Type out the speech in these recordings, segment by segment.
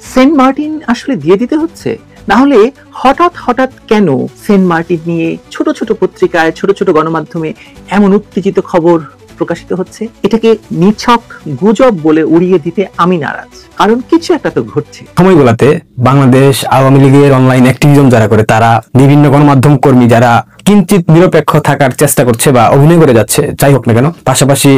Saint Martin আসলে দিয়ে দিতে হচ্ছে? না হলে হঠাৎ হঠাৎ কেন সেন্ট মার্টিন নিয়ে ছোট ছোট পত্রিকায়, ছোট ছোট গণমাধ্যমে এমন উত্তেজিত খবর প্রকাশিত হচ্ছে? এটাকে নিছক গুজব বলে উড়িয়ে দিতে আমি নারাজ, কারণ কিছু একটা তো ঘটছে। সময়গুলোতে বাংলাদেশ আওয়ামী লীগের অনলাইন অ্যাক্টিভিজম যারা করে, তারা বিভিন্ন গণমাধ্যম কর্মী যারা কিঞ্চিত নিরপেক্ষ থাকার চেষ্টা করছে বা অভিনয় করে যাচ্ছে, যাই হোক না কেন, পাশাপাশি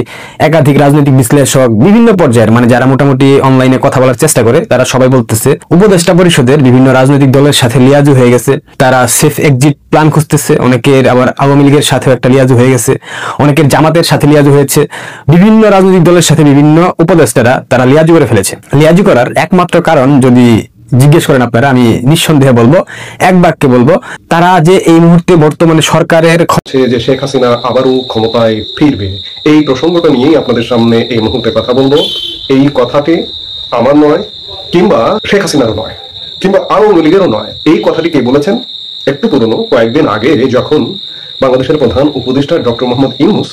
একাধিক রাজনৈতিক বিশ্লেষক বিভিন্ন পর্যায়ের, মানে যারা মোটামুটি অনলাইনে কথা বলার চেষ্টা করে, তারা সবাই বলতেছে উপদেষ্টা পরিষদের বিভিন্ন রাজনৈতিক দলের সাথে লিয়াজু হয়ে গেছে, তারা সেফ এক্সিট প্ল্যান খুঁজতেছে। অনেকের আবার আওয়ামী লীগের সাথেও একটা লিয়াজু হয়ে গেছে, অনেকের জামাতের সাথে লিয়াজু হয়েছে, বিভিন্ন রাজনৈতিক দলের সাথে বিভিন্ন উপদেষ্টারা তারা লিয়াজু করে ফেলেছে। লিয়াজু করার একমাত্র কারণ যদি জিজ্ঞেস করেন আপনারা, আমি নিঃসন্দেহে বলবো, এক বাক্যে বলবো, তারা যে এই মুহূর্তে বর্তমানে সরকারের যে শেখ হাসিনা আবারও ক্ষমতায় ফিরবে, এই প্রসঙ্গটা নিয়েই আপনাদের সামনে এই মুহূর্তে কথা বলবো। এই কথাটি আমার নয়, কিংবা শেখ হাসিনারও নয়, কিংবা আওয়ামী লীগেরও নয়। এই কথাটি কে বলেছেন? একটু পুরনো, কয়েকদিন আগে যখন বাংলাদেশের প্রধান উপদেষ্টা doctor Mohammad Yunus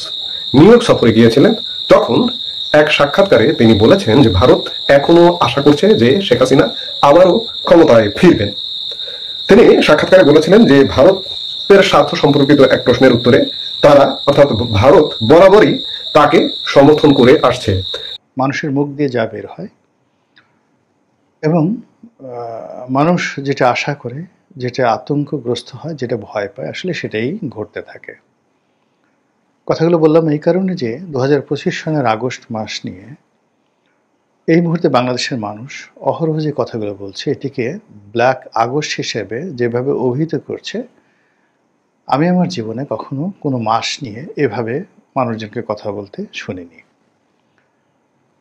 new York সফরে গিয়েছিলেন, তখন এক সাক্ষাৎকারে তিনি বলেছেন যে ভারত এখনো আশা করছে যে শেখ হাসিনা আবারও ক্ষমতায় ফিরবেন। তিনি সাক্ষাৎকারে বলেছিলেন যে ভারতের স্বার্থ সম্পর্কিত এক প্রশ্নের উত্তরে তারা, অর্থাৎ ভারত, বরাবরই তাকে সমর্থন করে আসছে। মানুষের মুখ দিয়ে যা বের হয় এবং মানুষ যেটা আশা করে, যেটা আতঙ্কগ্রস্ত হয়, যেটা ভয় পায়, আসলে সেটাই ঘটতে থাকে। কথাগুলো বললাম এই কারণে যে 2025 সনের আগস্ট মাস নিয়ে এই মুহূর্তে বাংলাদেশের মানুষ অহরহ যে কথাগুলো বলছে, এটিকে ব্ল্যাক আগস্ট হিসেবে যেভাবে অভিহিত করছে, আমি আমার জীবনে কখনো কোনো মাস নিয়ে এভাবে মানুষজনকে কথা বলতে শুনিনি।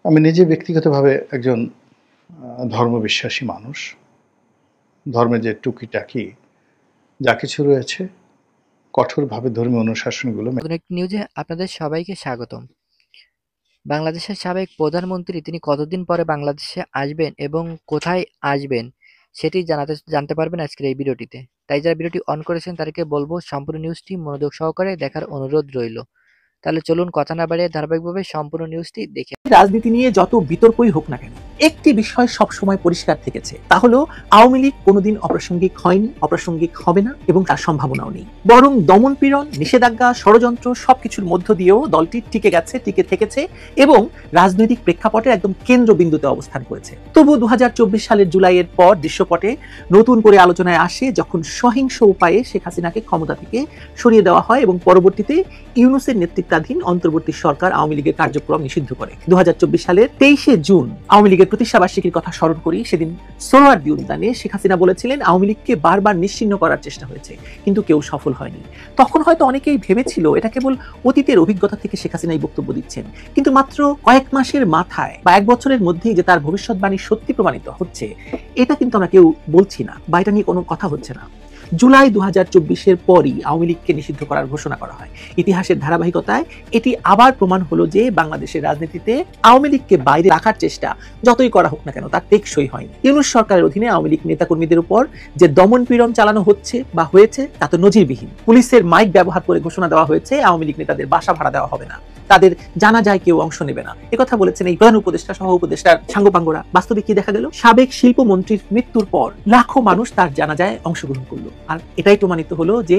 আমি নিজে ব্যক্তিগতভাবে একজন ধর্মবিশ্বাসী মানুষ। ধর্মে যে টুকিটাকি যা কিছু রয়েছে, কঠোরভাবে ধর্মীয় অনুশাসনগুলো। নিউজে আপনাদের সবাইকে স্বাগতম। বাংলাদেশের সাবেক প্রধানমন্ত্রী তিনি কতদিন পরে বাংলাদেশে আসবেন এবং কোথায় আসবেন সেটি জানতে পারবেন আজকের এই ভিডিওটিতে। তাই যারা ভিডিওটি অন করেছেন তাদেরকে বলবো সম্পূর্ণ নিউজটি মনোযোগ সহকারে দেখার অনুরোধ রইল। তাহলে চলুন কথা না বাড়িয়ে ধারাবাহিকভাবে সম্পূর্ণ নিউজটি দেখে। রাজনীতি নিয়ে যত বিতর্কই হোক না কেন, একটি বিষয় সবসময় পরিষ্কার থেকেছে, তা হলো আওয়ামী লীগ কোনোদিন অপ্রাসঙ্গিক হয়নি, অপ্রাসঙ্গিক হবে না এবং তার সম্ভাবনাও নেই। বরং দমন পীড়ন, নিষেধাজ্ঞা, ষড়যন্ত্র সবকিছুর মধ্য দিয়েও দলটি টিকে গেছে, টিকে থেকেছে এবং রাজনৈতিক প্রেক্ষাপটে একদম কেন্দ্রবিন্দুতে অবস্থান করেছে। তবু 2024 সালের জুলাইয়ের পর দৃশ্যপটে নতুন করে আলোচনায় আসে যখন সহিংস উপায়ে শেখ হাসিনাকে ক্ষমতা থেকে সরিয়ে দেওয়া হয় এবং পরবর্তীতে ইউনূসের নেতৃত্বাধীন অন্তর্বর্তী সরকার আওয়ামী লীগের কার্যক্রম নিষিদ্ধ করে। 2024 সালের 23শে জুন আওয়ামী লীগের প্রতিষ্ঠাবার্ষিকীর কথা স্মরণ করি। সেদিন সোহরাওয়ার্দী উদ্যানে শেখ হাসিনা বলেছিলেন আওয়ামী লীগকে বারবার নিশ্চিহ্ন করার চেষ্টা হয়েছে, কিন্তু কেউ সফল হয়নি। তখন হয়তো অনেকেই ভেবেছিল এটা কেবল অতীতের অভিজ্ঞতা থেকে শেখ হাসিনা এই বক্তব্য দিচ্ছেন, কিন্তু মাত্র কয়েক মাসের মাথায় বা এক বছরের মধ্যেই যে তার ভবিষ্যৎবাণী সত্যি প্রমাণিত হচ্ছে, এটা কিন্তু আমরা কেউ বলছি না বা এটা নিয়ে কোনো কথা হচ্ছে না। জুলাই 2024-এর পরই আওয়ামী লীগকে নিষিদ্ধ করার ঘোষণা করা হয়। ইতিহাসের ধারাবাহিকতায় এটি আবার প্রমাণ হলো যে বাংলাদেশের রাজনীতিতে আওয়ামী লীগকে বাইরে রাখার চেষ্টা যতই করা হোক না কেন তা টেকসই হয়নি। ইউনূস সরকারের অধীনে আওয়ামী লীগ নেতাকর্মীদের উপর যে দমন পীড়ন চালানো হচ্ছে বা হয়েছে তা তো নজিরবিহীন। পুলিশের মাইক ব্যবহার করে ঘোষণা দেওয়া হয়েছে আওয়ামী লীগ নেতাদের বাসা ভাড়া দেওয়া হবে না, তাদের জানা যায় কেউ অংশ নেবে না, একথা বলেছেন এই প্রধান উপদেষ্টা, সহ উপদেষ্টার সাঙ্গপাঙ্গরা। বাস্তবে কি দেখা গেল? সাবেক শিল্পমন্ত্রীর মৃত্যুর পর লাখো মানুষ তার জানাজায় অংশগ্রহণ করলো, আর এটাই প্রমাণিত হলো যে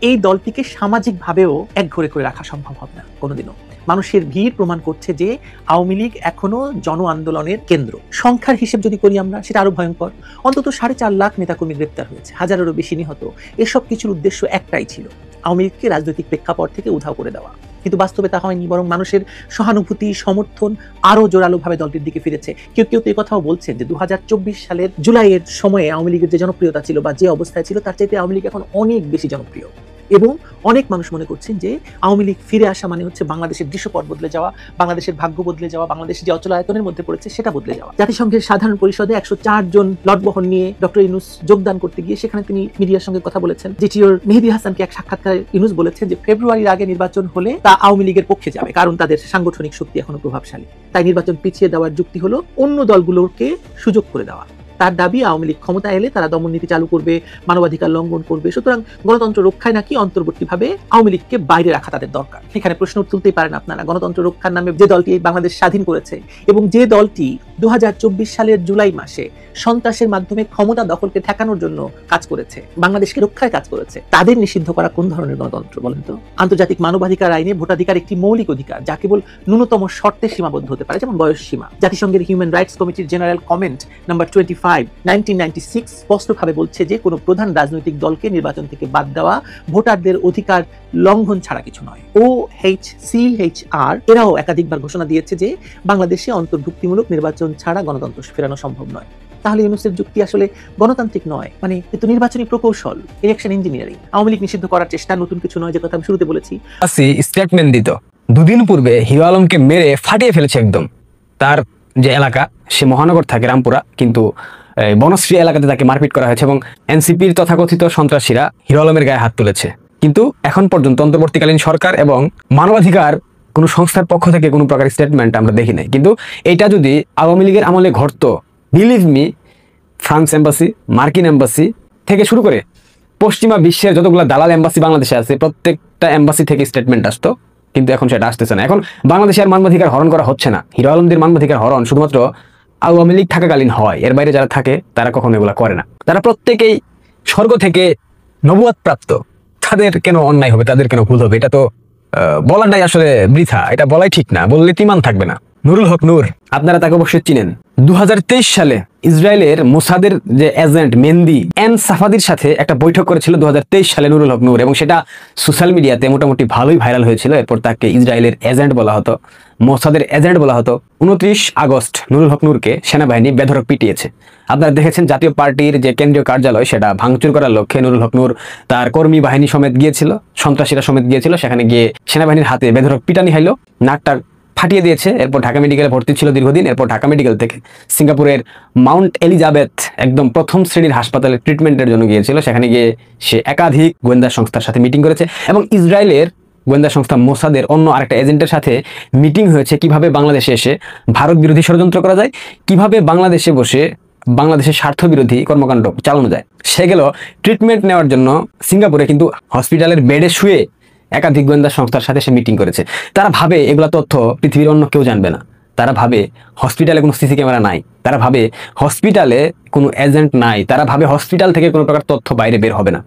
এই দলটিকে সামাজিক ভাবেও একঘরে করে রাখা সম্ভব হবে না কোনোদিনও। মানুষের ভিড় প্রমাণ করছে যে আওয়ামী লীগ এখনো জন আন্দোলনের কেন্দ্র। সংখ্যার হিসেব যদি করি আমরা, সেটা আরো ভয়ঙ্কর। অন্তত 4.5 লাখ নেতাকর্মী গ্রেপ্তার হয়েছে, হাজারেরও বেশি নিহত। এসব কিছুর উদ্দেশ্য একটাই ছিল, আওয়ামী লীগকে রাজনৈতিক প্রেক্ষাপট থেকে উধাও করে দেওয়া। কিন্তু বাস্তবে তা হয়নি, বরং মানুষের সহানুভূতি, সমর্থন আরো জোরালোভাবে দলটির দিকে ফিরেছে। কেউ কেউ তো এই কথাও বলছেন যে 2024 সালের জুলাইয়ের সময়ে আওয়ামী লীগের যে জনপ্রিয়তা ছিল বা যে অবস্থায় ছিল, তার চাইতে আওয়ামী লীগ এখন অনেক বেশি জনপ্রিয়। এবং অনেক মানুষ মনে করছেন যে আওয়ামী লীগ ফিরে আসা মানে হচ্ছে বাংলাদেশের দৃশ্যপট বদলে যাওয়া, বাংলাদেশের ভাগ্য বদলে যাওয়া, বাংলাদেশ যে অচলায়তনের মধ্যে পড়েছে সেটা বদলে যাওয়া। জাতিসংঘের সাধারণ পরিষদে 104 জন লটবহন নিয়ে ডক্টর ইউনূস যোগদান করতে গিয়ে সেখানে তিনি মিডিয়ার সঙ্গে কথা বলেছেন। জিটিওর মেহেদী হাসানকে এক সাক্ষাৎকারে ইউনূস বলেছেন যে ফেব্রুয়ারির আগে নির্বাচন হলে তা আওয়ামী লীগের পক্ষে যাবে, কারণ তাদের সাংগঠনিক শক্তি এখনো প্রভাবশালী। তাই নির্বাচন পিছিয়ে দেওয়ার যুক্তি হলো অন্য দলগুলোকে সুযোগ করে দেওয়া। তার দাবি আওয়ামী লীগ ক্ষমতা এলে তারা দমন নীতি চালু করবে, মানবাধিকার লঙ্ঘন করবে। সুতরাং গণতন্ত্র রক্ষায় নাকি অন্তর্বর্তীভাবে আওয়ামী লীগকে বাইরে রাখা তাদের দরকার। এখানে প্রশ্ন তুলতেই পারেন আপনারা, গণতন্ত্র রক্ষার নামে যে দলটি বাংলাদেশ স্বাধীন করেছে এবং যে দলটি 2024 সালের জুলাই মাসে সন্ত্রাসের মাধ্যমে ক্ষমতা দখলকে ঠেকানোর জন্য কাজ করেছে, বাংলাদেশকে রক্ষায় কাজ করেছে, তাদের নিষিদ্ধ করা কোন ধরনের গণতন্ত্র বলেন তো? আন্তর্জাতিক মানবাধিকার আইনে ভোটাধিকার একটি মৌলিক অধিকার যা কেবল ন্যূনতম শর্তে সীমাবদ্ধ হতে পারে, যেমন বয়স সীমা। জাতিসংঘের হিউম্যান রাইটস কমিটির জেনারেল কমেন্ট নাম্বার 25 1996 স্পষ্টভাবে বলছে যে কোনো প্রধান রাজনৈতিক দলকে নির্বাচন থেকে বাদ দেওয়া ভোটারদের অধিকার লঙ্ঘন ছাড়া কিছু নয়। OHCHR এরাও একাধিকবার ঘোষণা দিয়েছে যে বাংলাদেশে অন্তর্ভুক্তিমূলক নির্বাচন ছাড়া গণতন্ত্র ফেরানো সম্ভব নয়। তাহলে ইউনূসের যুক্তি আসলে গণতান্ত্রিক নয়, মানে এ তো নির্বাচনী প্রকৌশল, ইলেকশন ইঞ্জিনিয়ারিং। আওয়ামী লীগ নিষিদ্ধ করার চেষ্টা নতুন কিছু নয়, যে কথা আমি শুরুতে বলেছি। স্টেটমেন্ট দিত দুদিন পূর্বে হিরো আলমকে মেরে ফাটিয়ে ফেলেছে একদম। তার যে এলাকা, সে মহানগর থাকে রামপুরা, কিন্তু বনশ্রী এলাকাতে তাকে মারপিট করা হয়েছে এবং এনসিপির তথাকথিত সন্ত্রাসীরা হিরো আলমের গায়ে হাত তুলেছে। কিন্তু এখন পর্যন্ত অন্তর্বর্তীকালীন সরকার এবং মানবাধিকার কোনো সংস্থার পক্ষ থেকে কোনো প্রকার স্টেটমেন্ট আমরা দেখি নাই। কিন্তু এটা যদি আওয়ামী লীগের আমলে ঘটতো, বিলিভ মি, ফ্রান্স এম্বাসি, মার্কিন এম্বাসি থেকে শুরু করে পশ্চিমা বিশ্বের যতগুলো দালাল এম্বাসি বাংলাদেশে আছে, প্রত্যেকটা এম্বাসি থেকে স্টেটমেন্ট আসতো। কিন্তু এখন সেটা আসতেছে না। এখন বাংলাদেশে আর মানবাধিকার হরণ করা হচ্ছে না। হিরো আলমদের মানবাধিকার হরণ শুধুমাত্র আওয়ামী লীগ থাকাকালীন হয়, এর বাইরে যারা থাকে তারা কখনো এগুলো করে না। তারা প্রত্যেকেই স্বর্গ থেকে নবুয়াত প্রাপ্ত। তাদের কেন অন্যায় হবে, তাদের কেন ভুল হবে, এটা তো বলাটাই আসলে বৃথা। এটা বলাই ঠিক না, বললে তিমান থাকবে না। নুরুল হক নূর, আপনারা তাকে অবশ্যই চিনেন। 2023 সালে ইসরায়েলের মোসাদের যে এজেন্ট মেহেদি এন সাফাদির সাথে একটা বৈঠক করেছিল 2023 সালে নুরুল হক নূর, এবং সেটা সোশ্যাল মিডিয়াতে মোটামুটি ভালোই ভাইরাল হয়েছিল। এরপর তাকে ইসরায়েলের এজেন্ট বলা হতো, মোসাদের এজেন্ট বলা হতো। 29 আগস্ট নুরুল হক নূরকে সেনাবাহিনী বেধড়ক পিটিয়েছে। আপনারা দেখেছেন জাতীয় পার্টির যে কেন্দ্রীয় কার্যালয়, সেটা ভাঙচুর করার লক্ষ্যে নুরুল হক নূর তার কর্মী বাহিনী সমেত গিয়েছিল, সন্ত্রাসীরা সমেত গিয়েছিল। সেখানে গিয়ে সেনাবাহিনীর হাতে বেধড়ক পিটানি খাইলো, নাকটা ফাটিয়ে দিয়েছে। এরপর ঢাকা মেডিকেলে ভর্তি ছিল দীর্ঘদিন। এরপর ঢাকা মেডিকেল থেকে সিঙ্গাপুরের মাউন্ট এলিজাবেথ একদম প্রথম শ্রেণীর হাসপাতালে ট্রিটমেন্টের জন্য গিয়েছিল। সেখানে গিয়ে সে একাধিক গোয়েন্দা সংস্থার সাথে মিটিং করেছে এবং ইসরায়েলের গোয়েন্দা সংস্থা মোসাদের অন্য আরেকটা এজেন্টের সাথে মিটিং হয়েছে কিভাবে বাংলাদেশে এসে ভারত বিরোধী ষড়যন্ত্র করা যায়, কিভাবে বাংলাদেশে বসে বাংলাদেশের স্বার্থ বিরোধী কর্মকাণ্ড চালানো যায়। সে গেল ট্রিটমেন্ট নেওয়ার জন্য সিঙ্গাপুরে, কিন্তু হসপিটালের বেডে শুয়ে একাধিক গোয়েন্দা সংস্থার সাথে সে মিটিং করেছে। তারা ভাবে এগুলা তথ্য পৃথিবীর অন্য কেউ জানবে না। তারা ভাবে হসপিটালে কোনো সিসি ক্যামেরা নাই, তারা ভাবে হসপিটালে কোনো এজেন্ট নাই, তারা ভাবে হসপিটাল থেকে কোনো প্রকার তথ্য বাইরে বের হবে না।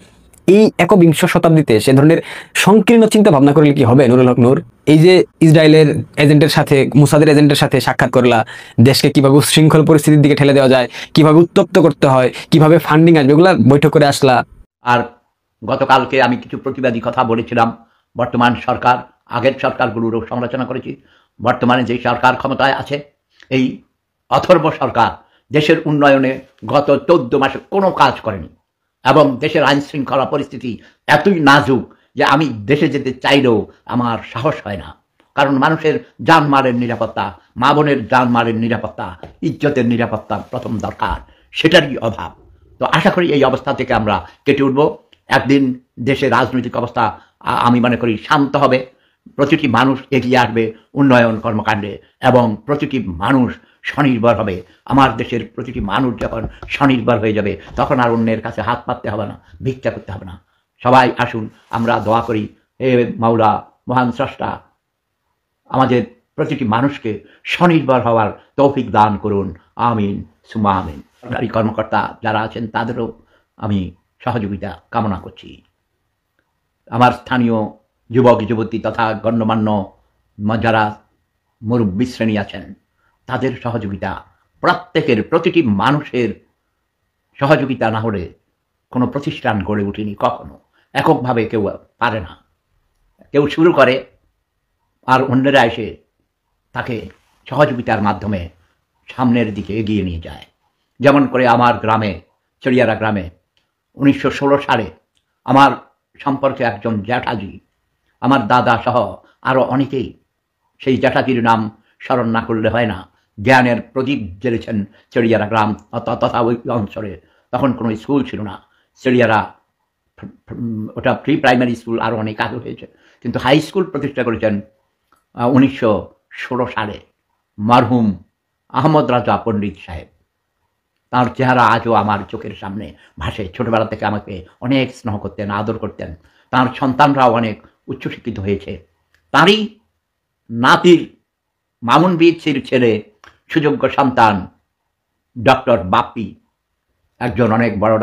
এই 21 শতাব্দীতে সে ধরনের সংকীর্ণ চিন্তা ভাবনা করলে কি হবে নুরুল হক নূর? এই যে ইসরায়েলের এজেন্টের সাথে, মোসাদের এজেন্টের সাথে সাক্ষাৎ করলা, দেশকে কিভাবে উচ্ছৃঙ্খল পরিস্থিতির দিকে ঠেলে দেওয়া যায়, কিভাবে উত্তপ্ত করতে হয়, কিভাবে ফান্ডিং আসবে, এগুলা বৈঠক করে আসলা। আর গতকালকে আমি কিছু প্রতিবাদী কথা বলেছিলাম। বর্তমান সরকার, আগের সরকারগুলোরও সমালোচনা করেছি। বর্তমানে যে সরকার ক্ষমতায় আছে, এই অথর্ব সরকার দেশের উন্নয়নে গত 14 মাসে কোনো কাজ করেনি এবং দেশের আইন শৃঙ্খলা পরিস্থিতি এতই নাজুক যে আমি দেশে যেতে চাইলেও আমার সাহস হয় না। কারণ মানুষের জানমালের নিরাপত্তা, মা বোনের জানমালের নিরাপত্তা, ইজ্জতের নিরাপত্তা প্রথম দরকার, সেটারই অভাব। তো আশা করি এই অবস্থা থেকে আমরা কেটে উঠব। একদিন দেশের রাজনৈতিক অবস্থা আমি মনে করি শান্ত হবে, প্রতিটি মানুষ এগিয়ে আসবে উন্নয়ন কর্মকাণ্ডে এবং প্রতিটি মানুষ স্বনির্ভর হবে। আমার দেশের প্রতিটি মানুষ যখন স্বনির্ভর হয়ে যাবে, তখন আর অন্যের কাছে হাত পাততে হবে না, ভিক্ষা করতে হবে না। সবাই আসুন আমরা দোয়া করি, হে মাওলা মহান স্রষ্টা, আমাদের প্রতিটি মানুষকে স্বনির্ভর হওয়ার তৌফিক দান করুন, আমিন সুম্মা আমিন। সরকারি কর্মকর্তা যারা আছেন তাদেরও আমি সহযোগিতা কামনা করছি। আমার স্থানীয় যুবক যুবতী তথা গণ্যমান্য যারা মুরব্বী শ্রেণী আছেন, তাদের সহযোগিতা, প্রত্যেকের প্রতিটি মানুষের সহযোগিতা না হলে কোনো প্রতিষ্ঠান গড়ে ওঠেনি কখনো। এককভাবে কেউ পারে না, কেউ শুরু করে আর অন্যরা এসে তাকে সহযোগিতার মাধ্যমে সামনের দিকে এগিয়ে নিয়ে যায়। যেমন করে আমার গ্রামে, চড়িয়ারা গ্রামে 1916 সালে আমার সম্পর্কে একজন জ্যাঠাজি, আমার দাদা সহ আরও অনেকেই, সেই জ্যাঠাজির নাম স্মরণ না করলে হয় না, জ্ঞানের প্রদীপ জ্বেলেছেন চড়িয়ারা গ্রাম তথা ওই অঞ্চলে। তখন কোনো স্কুল ছিল না, চড়িয়ারা ওটা প্রি প্রাইমারি স্কুল আরও অনেক আগে হয়েছে, কিন্তু হাই স্কুল প্রতিষ্ঠা করেছেন 1916 সালে মরহুম আহমদ রাজা পণ্ডিত সাহেব। তার চেহারা আজও আমার চোখের সামনে ভাসে। ছোটবেলা থেকে আমাকে অনেক স্নেহ করতেন, আদর করতেন। তার সন্তানরাও অনেক উচ্চশিক্ষিত হয়েছে। তারই নাতির মামুন বিচির ছেলে, সুযোগ্য সন্তান ডক্টর বাপ্পি, একজন অনেক বড়